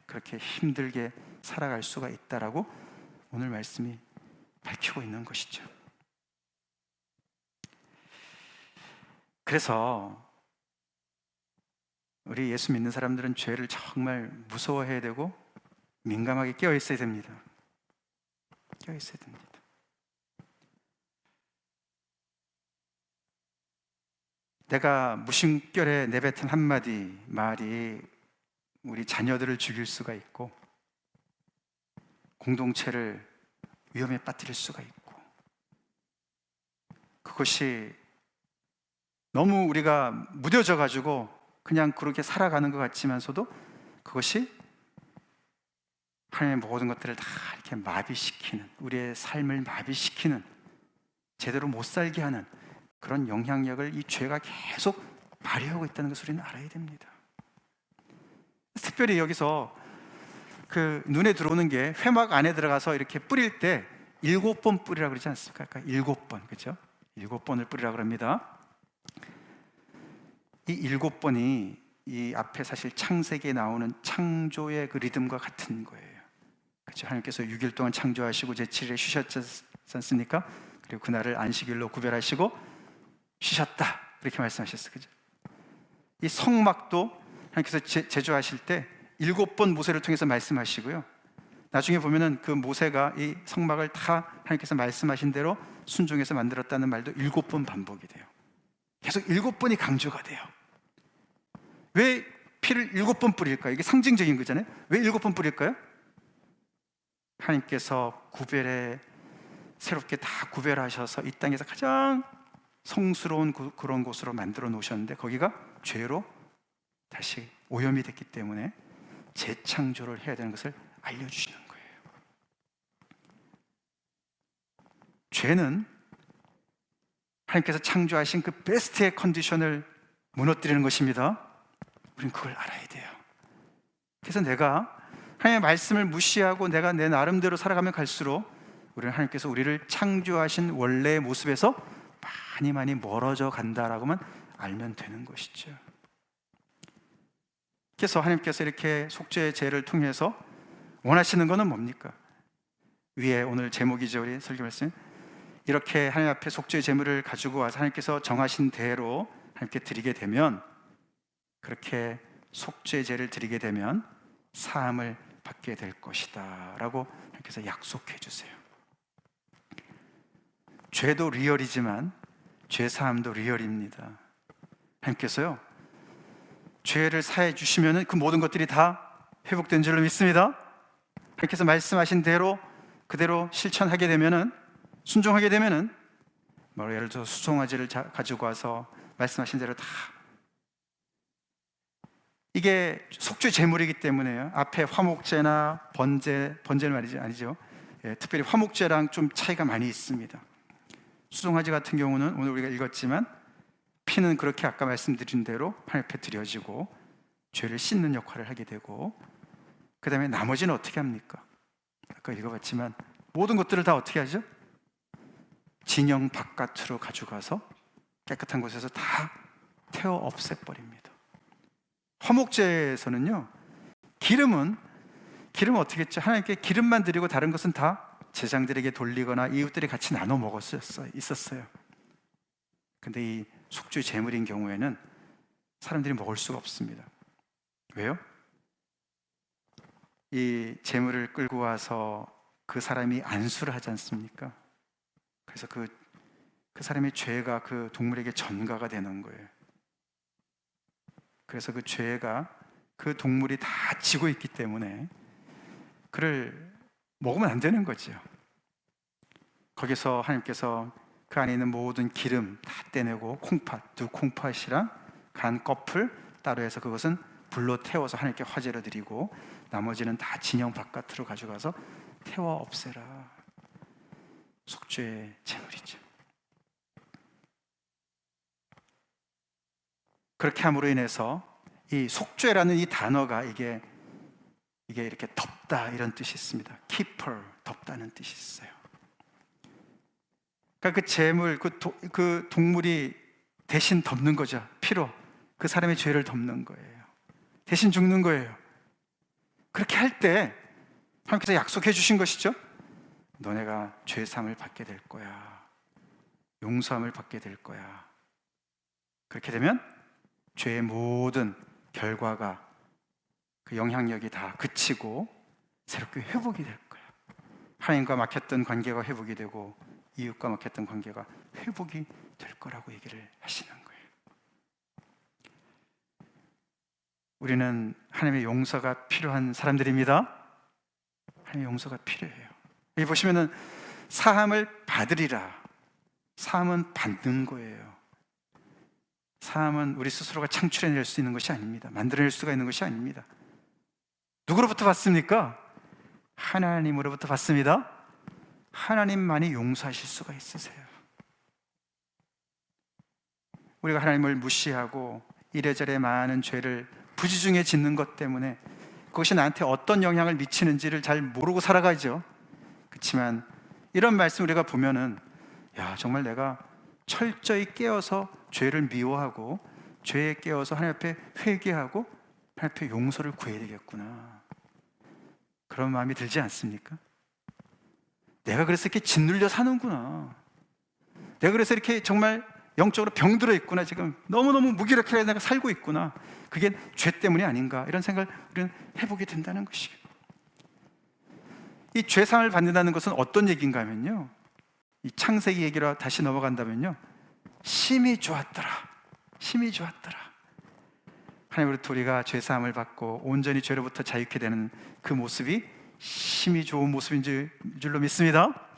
그렇게 힘들게 살아갈 수가 있다라고 오늘 말씀이 밝히고 있는 것이죠. 그래서 우리 예수 믿는 사람들은 죄를 정말 무서워해야 되고 민감하게 깨어 있어야 됩니다. 깨어 있어야 됩니다. 내가 무심결에 내뱉은 한마디 말이 우리 자녀들을 죽일 수가 있고 공동체를 위험에 빠뜨릴 수가 있고, 그것이 너무 우리가 무뎌져 가지고 그냥 그렇게 살아가는 것 같지만서도 그것이 하나님의 모든 것들을 다 이렇게 마비시키는, 우리의 삶을 마비시키는, 제대로 못 살게 하는 그런 영향력을 이 죄가 계속 발휘하고 있다는 것을 우리는 알아야 됩니다. 특별히 여기서 그 눈에 들어오는 게, 회막 안에 들어가서 이렇게 뿌릴 때 7번 뿌리라 그러지 않습니까? 그러니까 7번, 그렇죠? 7번을 뿌리라 그럽니다. 이 7번이 이 앞에 사실 창세기에 나오는 창조의 그 리듬과 같은 거예요. 그렇죠? 하나님께서 6일 동안 창조하시고 제7일에 쉬셨지 않습니까? 그리고 그날을 안식일로 구별하시고 쉬셨다, 이렇게 말씀하셨어요. 그죠? 이 성막도 하나님께서 제조하실 때 7번 모세를 통해서 말씀하시고요, 나중에 보면은 그 모세가 이 성막을 다 하나님께서 말씀하신 대로 순종해서 만들었다는 말도 7번 반복이 돼요. 계속 7번이 강조가 돼요. 왜 피를 7번 뿌릴까요? 이게 상징적인 거잖아요. 왜 7번 뿌릴까요? 하나님께서 새롭게 다 구별하셔서 이 땅에서 가장 성스러운 그런 곳으로 만들어 놓으셨는데, 거기가 죄로 다시 오염이 됐기 때문에 재창조를 해야 되는 것을 알려주시는 거예요. 죄는 하나님께서 창조하신 그 베스트의 컨디션을 무너뜨리는 것입니다. 우리는 그걸 알아야 돼요. 그래서 내가 하나님의 말씀을 무시하고 내가 내 나름대로 살아가면 갈수록 우리는 하나님께서 우리를 창조하신 원래의 모습에서 많이 멀어져 간다라고만 알면 되는 것이죠. 그래서 하나님께서 이렇게 속죄의 제를 통해서 원하시는 것은 뭡니까? 위에 오늘 제목이죠, 우리 설교 말씀. 이렇게 하나님 앞에 속죄의 제물을 가지고 와서 하나님께서 정하신 대로 하나님께 드리게 되면, 그렇게 속죄의 제를 드리게 되면 사함을 받게 될 것이다 라고 하나님께서 약속해 주세요. 죄도 리얼이지만 죄 사함도 리얼입니다. 하나님께서요, 죄를 사해 주시면 그 모든 것들이 다 회복된 줄로 믿습니다. 하나님께서 말씀하신 대로 그대로 실천하게 되면은, 순종하게 되면은, 예를 들어 수송아지를 가지고 와서 말씀하신 대로 다, 이게 속죄 제물이기 때문에요. 앞에 화목제나 번제는 아니죠. 특별히 화목제랑 좀 차이가 많이 있습니다. 수송아지 같은 경우는 오늘 우리가 읽었지만 피는 그렇게 아까 말씀드린 대로 하나님 앞에 드려지고 죄를 씻는 역할을 하게 되고, 그 다음에 나머지는 어떻게 합니까? 아까 읽어봤지만 모든 것들을 다 어떻게 하죠? 진영 바깥으로 가져가서 깨끗한 곳에서 다 태워 없애버립니다. 화목제에서는요, 기름은 어떻게 했죠? 하나님께 기름만 드리고 다른 것은 다 제장들에게 돌리거나 이웃들이 같이 나눠 있었어요. 근데 이 속죄 제물인 경우에는 사람들이 먹을 수가 없습니다. 왜요? 이 제물을 끌고 와서 그 사람이 안수를 하지 않습니까? 그래서 그 사람의 죄가 그 동물에게 전가가 되는 거예요. 그래서 그 죄가 그 동물이 다 지고 있기 때문에 그를 먹으면 안 되는 거죠. 거기서 하나님께서 그 안에 있는 모든 기름 다 떼내고 두 콩팥이랑 간 껍을 따로 해서 그것은 불로 태워서 하나님께 화제로 드리고, 나머지는 다 진영 바깥으로 가져가서 태워 없애라. 속죄의 제물이죠. 그렇게 함으로 인해서 이 속죄라는 이 단어가 이게 이렇게 덮다 이런 뜻이 있습니다. keeper, 덮다는 뜻이 있어요. 그러니까 그 제물, 그 동물이 대신 덮는 거죠. 피로 그 사람의 죄를 덮는 거예요. 대신 죽는 거예요. 그렇게 할 때 하나님께서 약속해 주신 것이죠. 너네가 죄사함을 받게 될 거야. 용서함을 받게 될 거야. 그렇게 되면 죄의 모든 결과가, 그 영향력이 다 그치고 새롭게 회복이 될 거야. 하나님과 막혔던 관계가 회복이 되고 이웃과 막혔던 관계가 회복이 될 거라고 얘기를 하시는 거예요. 우리는 하나님의 용서가 필요한 사람들입니다. 하나님의 용서가 필요해요. 여기 보시면은 사함을 받으리라. 사함은 받는 거예요. 사함은 우리 스스로가 창출해낼 수 있는 것이 아닙니다. 만들어낼 수가 있는 것이 아닙니다. 누구로부터 받습니까? 하나님으로부터 받습니다. 하나님만이 용서하실 수가 있으세요. 우리가 하나님을 무시하고 이래저래 많은 죄를 부지중에 짓는 것 때문에 그것이 나한테 어떤 영향을 미치는지를 잘 모르고 살아가죠. 그렇지만 이런 말씀 우리가 보면은, 야, 정말 내가 철저히 깨어서 죄를 미워하고 죄에 깨어서 하나님 앞에 회개하고 하나님 앞에 용서를 구해야 되겠구나, 그런 마음이 들지 않습니까? 내가 그래서 이렇게 짓눌려 사는구나, 내가 그래서 이렇게 정말 영적으로 병들어 있구나, 지금 너무너무 무기력하게 내가 살고 있구나, 그게 죄 때문이 아닌가, 이런 생각을 우리는 해보게 된다는 것이에요. 이 죄사함을 받는다는 것은 어떤 얘기인가 하면요, 이 창세기 얘기로 다시 넘어간다면요, 심히 좋았더라, 심히 좋았더라. 하나님으로부터 우리가 죄사함을 받고 온전히 죄로부터 자유케 되는 그 모습이 심히 좋은 모습인 줄로 믿습니다.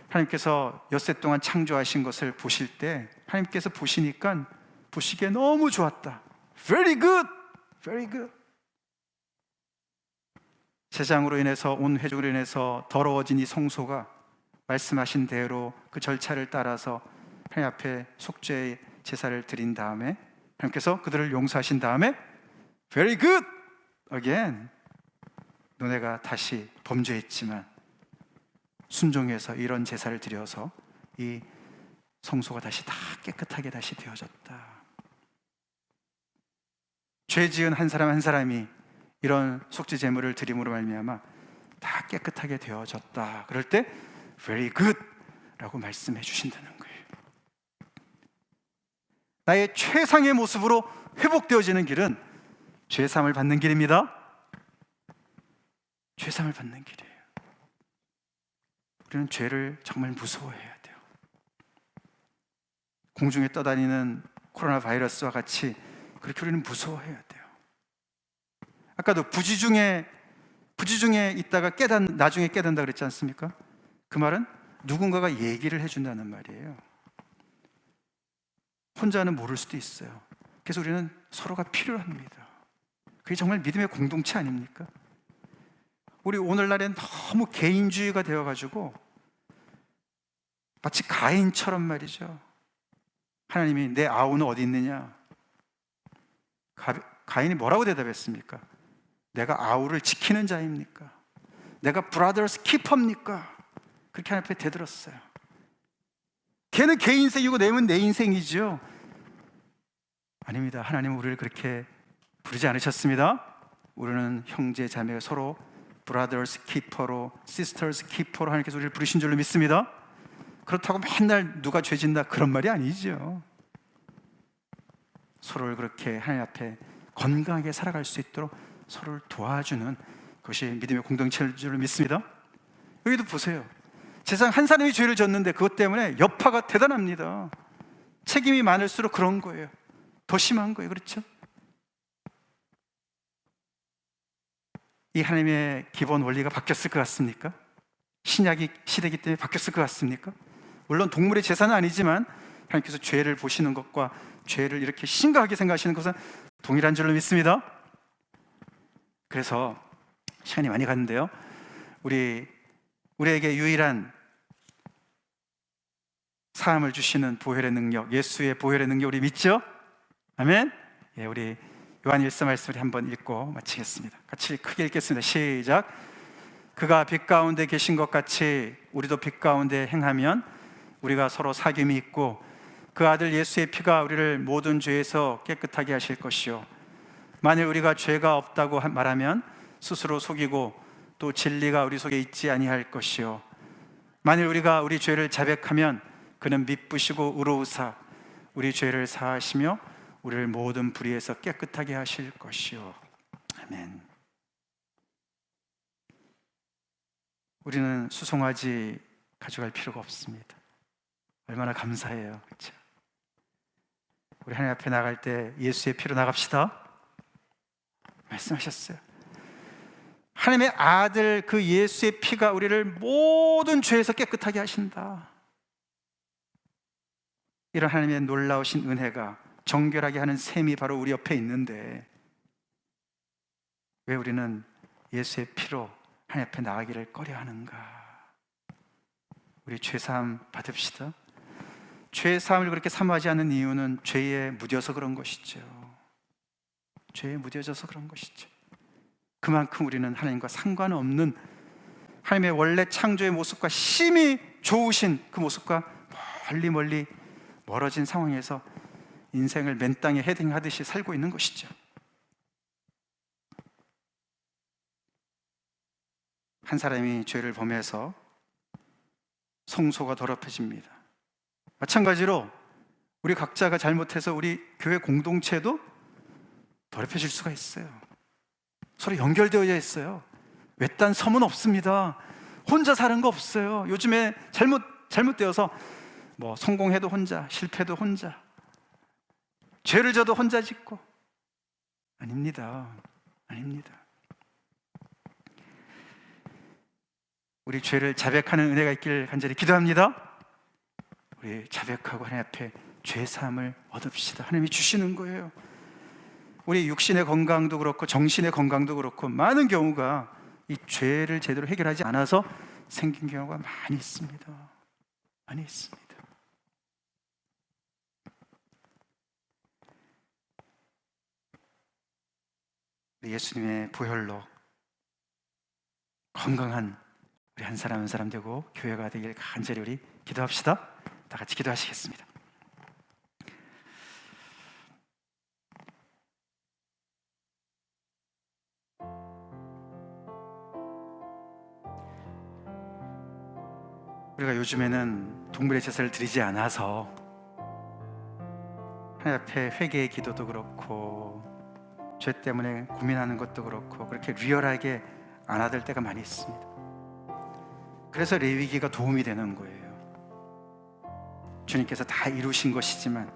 하나님께서 엿새 동안 창조하신 것을 보실 때 하나님께서 보시기에 너무 좋았다. Very good, very good. 재장으로 인해서 온 회중으로 인해서 더러워진 이 성소가 말씀하신 대로 그 절차를 따라서 하나님 앞에 속죄의 제사를 드린 다음에 하나님께서 그들을 용서하신 다음에 Very good again. 너네가 다시 범죄했지만 순종해서 이런 제사를 드려서 이 성소가 다시 다 깨끗하게 다시 되어졌다. 죄 지은 한 사람 한 사람이 이런 속죄 제물을 드림으로 말미암아 다 깨끗하게 되어졌다. 그럴 때 very good 라고 말씀해 주신다는 거예요. 나의 최상의 모습으로 회복되어지는 길은 죄사함을 받는 길입니다. 죄사함을 받는 길이에요. 우리는 죄를 정말 무서워해야 돼요. 공중에 떠다니는 코로나 바이러스와 같이 그렇게 우리는 무서워해야 돼요. 아까도 부지 중에 있다가 나중에 깨닫는다 그랬지 않습니까? 그 말은 누군가가 얘기를 해준다는 말이에요. 혼자는 모를 수도 있어요. 그래서 우리는 서로가 필요합니다. 그게 정말 믿음의 공동체 아닙니까? 우리 오늘날엔 너무 개인주의가 되어가지고 마치 가인처럼 말이죠. 하나님이 내 아우는 어디 있느냐? 가인이 뭐라고 대답했습니까? 내가 아우를 지키는 자입니까? 내가 브라더스 키퍼입니까? 그렇게 하나님 앞에 대들었어요. 걔는 걔 인생이고 내면 내 인생이죠. 아닙니다. 하나님은 우리를 그렇게 부르지 않으셨습니다. 우리는 형제 자매가 서로 브라더스 키퍼로, 시스터스 키퍼로 하나님께서 우리를 부르신 줄로 믿습니다. 그렇다고 맨날 누가 죄진다 그런 말이 아니죠. 서로를 그렇게 하나님 앞에 건강하게 살아갈 수 있도록 서로를 도와주는 것이 믿음의 공동체일 줄로 믿습니다. 여기도 보세요. 세상 한 사람이 죄를 졌는데 그것 때문에 여파가 대단합니다. 책임이 많을수록 그런 거예요. 더 심한 거예요. 그렇죠? 이 하나님의 기본 원리가 바뀌었을 것 같습니까? 신약이 시대이기 때문에 바뀌었을 것 같습니까? 물론 동물의 제사는 아니지만 하나님께서 죄를 보시는 것과 죄를 이렇게 심각하게 생각하시는 것은 동일한 줄로 믿습니다. 그래서 시간이 많이 갔는데요, 우리에게 유일한 사함을 주시는 보혈의 능력, 예수의 보혈의 능력 우리 믿죠? 아멘. 예, 우리 요한 1서 말씀을 한번 읽고 마치겠습니다. 같이 크게 읽겠습니다. 시작. 그가 빛 가운데 계신 것 같이 우리도 빛 가운데 행하면 우리가 서로 사귐이 있고 그 아들 예수의 피가 우리를 모든 죄에서 깨끗하게 하실 것이요 만일 우리가 죄가 없다고 말하면 스스로 속이고 또 진리가 우리 속에 있지 아니할 것이요 만일 우리가 우리 죄를 자백하면 그는 미쁘시고 의로우사 우리 죄를 사하시며 우리를 모든 불의에서 깨끗하게 하실 것이요. 아멘. 우리는 수송아지 가져갈 필요가 없습니다. 얼마나 감사해요. 그렇죠? 우리 하나님 앞에 나갈 때 예수의 피로 나갑시다 말씀하셨어요. 하나님의 아들 그 예수의 피가 우리를 모든 죄에서 깨끗하게 하신다. 이런 하나님의 놀라우신 은혜가 정결하게 하는 셈이 바로 우리 옆에 있는데 왜 우리는 예수의 피로 하나님 앞에 나가기를 꺼려하는가? 우리 죄사함 받읍시다. 죄사함을 그렇게 사모하지 않는 이유는 죄에 묻여서 그런 것이죠. 죄에 묻여져서 그런 것이죠. 그만큼 우리는 하나님과 상관없는 하나님의 원래 창조의 모습과 심히 좋으신 그 모습과 멀리 멀어진 상황에서 인생을 맨 땅에 헤딩하듯이 살고 있는 것이죠. 한 사람이 죄를 범해서 성소가 더럽혀집니다. 마찬가지로 우리 각자가 잘못해서 우리 교회 공동체도 더럽혀질 수가 있어요. 서로 연결되어 있어요. 외딴 섬은 없습니다. 혼자 사는 거 없어요. 요즘에 잘못되어서 뭐 성공해도 혼자, 실패도 혼자, 죄를 져도 혼자 짓고. 아닙니다. 아닙니다. 우리 죄를 자백하는 은혜가 있길 간절히 기도합니다. 우리 자백하고 하나님 앞에 죄 사함을 얻읍시다. 하나님이 주시는 거예요. 우리 육신의 건강도 그렇고 정신의 건강도 그렇고 많은 경우가 이 죄를 제대로 해결하지 않아서 생긴 경우가 많이 있습니다. 많이 있습니다. 예수님의 보혈로 건강한 우리 한 사람 한 사람 되고 교회가 되길 간절히 우리 기도합시다. 다 같이 기도하시겠습니다. 우리가 요즘에는 동물의 제사를 드리지 않아서 하나님 앞에 회개의 기도도 그렇고 죄 때문에 고민하는 것도 그렇고 그렇게 리얼하게 안 하될 때가 많이 있습니다. 그래서 레위기가 도움이 되는 거예요. 주님께서 다 이루신 것이지만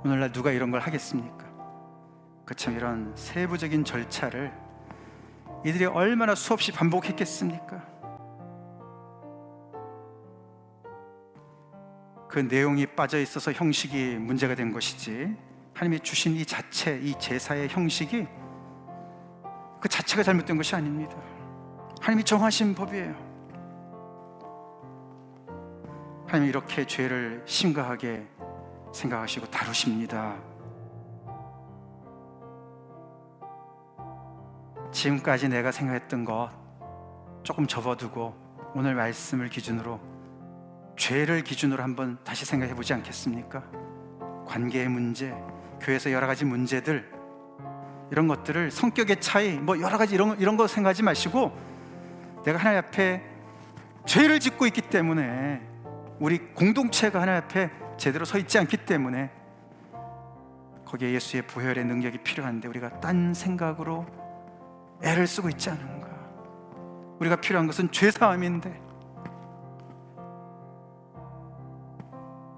오늘날 누가 이런 걸 하겠습니까? 그참 이런 세부적인 절차를 이들이 얼마나 수없이 반복했겠습니까? 그 내용이 빠져 있어서 형식이 문제가 된 것이지 하나님이 주신 이 자체, 이 제사의 형식이 그 자체가 잘못된 것이 아닙니다. 하나님이 정하신 법이에요. 하나님이 이렇게 죄를 심각하게 생각하시고 다루십니다. 지금까지 내가 생각했던 것 조금 접어두고 오늘 말씀을 기준으로 죄를 기준으로 한번 다시 생각해 보지 않겠습니까? 관계의 문제, 교회에서 여러 가지 문제들, 이런 것들을 성격의 차이, 뭐 여러 가지 이런 거 생각하지 마시고 내가 하나님 앞에 죄를 짓고 있기 때문에 우리 공동체가 하나님 앞에 제대로 서 있지 않기 때문에 거기에 예수의 보혈의 능력이 필요한데 우리가 딴 생각으로 애를 쓰고 있지 않은가? 우리가 필요한 것은 죄사함인데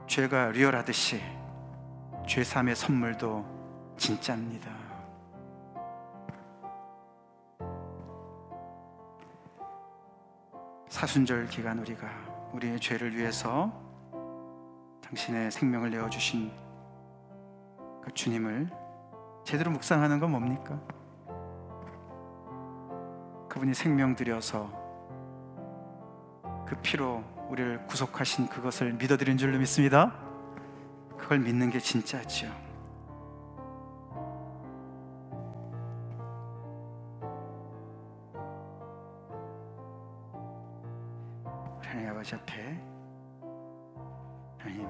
죄가 리얼하듯이 죄사함의 선물도 진짜입니다. 사순절 기간 우리가 우리의 죄를 위해서 당신의 생명을 내어주신 그 주님을 제대로 묵상하는 건 뭡니까? 그분이 생명 들여서 그 피로 우리를 구속하신 그것을 믿어드린 줄로 믿습니다. 그걸 믿는 게 진짜지요. 하나님 아버지 앞에 하나님,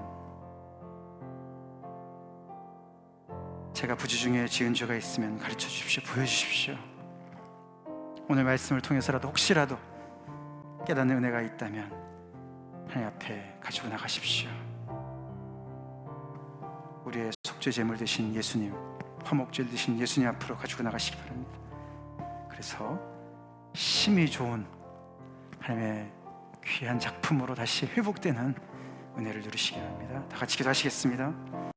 제가 부주 중에 지은 죄가 있으면 가르쳐 주십시오. 보여주십시오. 오늘 말씀을 통해서라도 혹시라도 깨닫는 은혜가 있다면 하나님 앞에 가지고 나가십시오. 우리의 속죄 제물 되신 예수님, 화목제 되신 예수님 앞으로 가지고 나가시기 바랍니다. 그래서 심히 좋은 하나님의 귀한 작품으로 다시 회복되는 은혜를 누리시기 바랍니다. 다 같이 기도하시겠습니다.